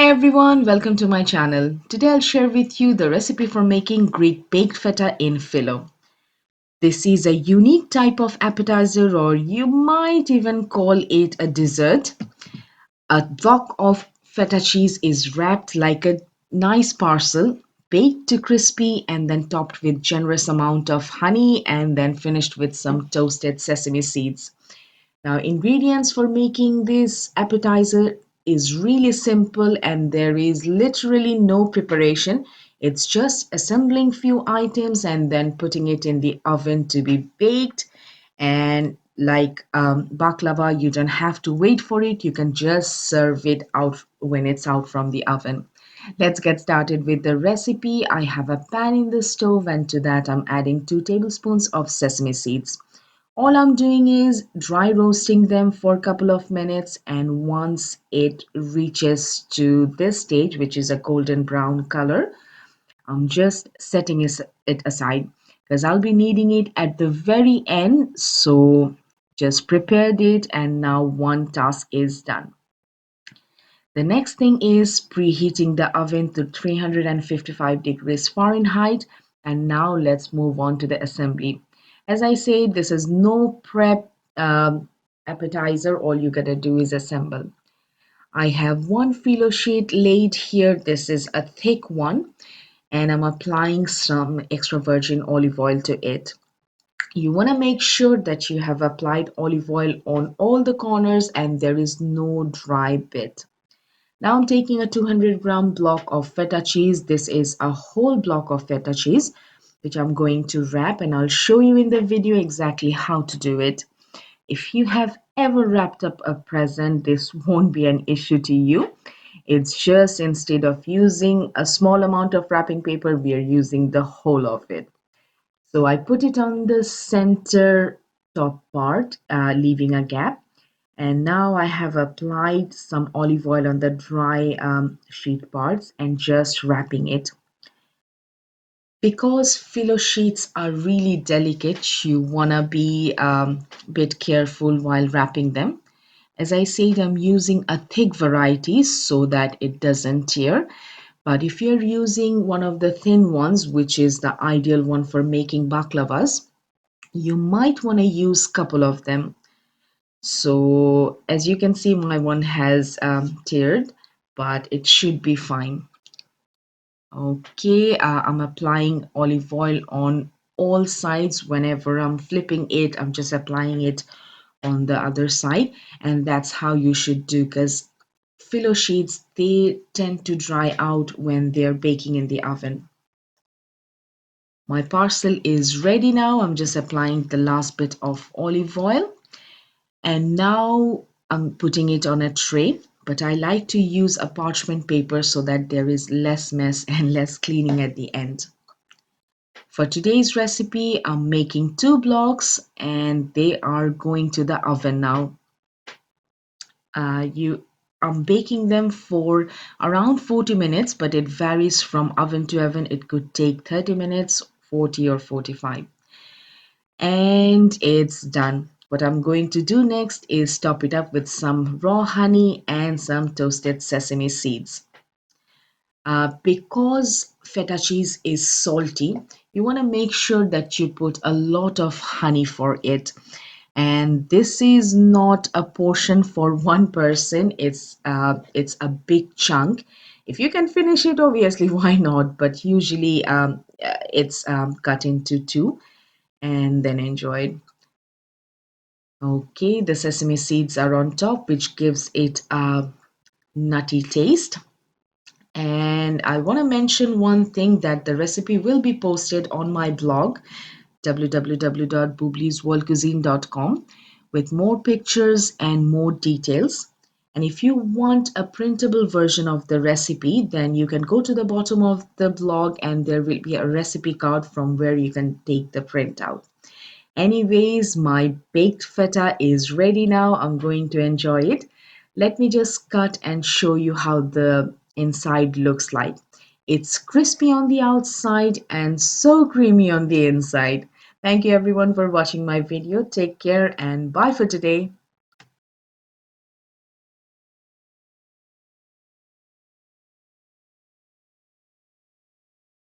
Hi everyone, welcome to my channel. Today I'll share with you the recipe for making Greek Baked Feta in Phyllo. This is a unique type of appetizer, or you might even call it a dessert. A block of feta cheese is wrapped like a nice parcel, baked to crispy and then topped with generous amount of honey and then finished with some toasted sesame seeds. Now, ingredients for making this appetizer is really simple and there is literally no preparation. It's just assembling few items and then putting it in the oven to be baked. And like baklava, you don't have to wait for it. You can just serve it out when it's out from the oven. Let's get started with the recipe. I have a pan in the stove, and to that I'm adding 2 tablespoons of sesame seeds. All I'm doing is dry roasting them for a couple of minutes, and once it reaches to this stage, which is a golden brown color, I'm just setting it aside because I'll be needing it at the very end. So just prepared it, and now one task is done. The next thing is preheating the oven to 355 degrees Fahrenheit. And now let's move on to the assembly. As I said, this is no prep appetizer. All you gotta do is assemble. I have one filo sheet laid here. This is a thick one, and I'm applying some extra virgin olive oil to it. You want to make sure that you have applied olive oil on all the corners and there is no dry bit. Now I'm taking a 200-gram block of feta cheese. This is a whole block of feta cheese, which I'm going to wrap, and I'll show you in the video exactly how to do it. If you have ever wrapped up a present, this won't be an issue to you. It's just instead of using a small amount of wrapping paper, we are using the whole of it. So I put it on the center top part, leaving a gap. And now I have applied some olive oil on the dry sheet parts and just wrapping it. Because filo sheets are really delicate, you want to be a bit careful while wrapping them. As I said, I'm using a thick variety so that it doesn't tear. But if you're using one of the thin ones, which is the ideal one for making baklavas, you might want to use a couple of them. So as you can see, my one has teared, but it should be fine. Okay, I'm applying olive oil on all sides. Whenever I'm flipping it, I'm just applying it on the other side, and that's how you should do, because filo sheets, they tend to dry out when they're baking in the oven. My parcel is ready now. I'm just applying the last bit of olive oil. And now I'm putting it on a tray, but I like to use a parchment paper so that there is less mess and less cleaning at the end. For today's recipe, I'm making 2 blocks and they are going to the oven now. I'm baking them for around 40 minutes, but it varies from oven to oven. It could take 30 minutes, 40 or 45. And it's done. What I'm going to do next is top it up with some raw honey and some toasted sesame seeds. Because feta cheese is salty, you want to make sure that you put a lot of honey for it. And this is not a portion for one person. It's a big chunk. If you can finish it, obviously, why not? But usually, it's cut into two and then enjoyed. Okay, the sesame seeds are on top, which gives it a nutty taste. And I want to mention one thing, that the recipe will be posted on my blog www.bublisworldcuisine.com with more pictures and more details. And if you want a printable version of the recipe, then you can go to the bottom of the blog and there will be a recipe card from where you can take the printout. Anyways, my baked feta is ready now. I'm going to enjoy it. Let me just cut and show you how the inside looks like. It's crispy on the outside and so creamy on the inside. Thank you everyone for watching my video. Take care and bye for today.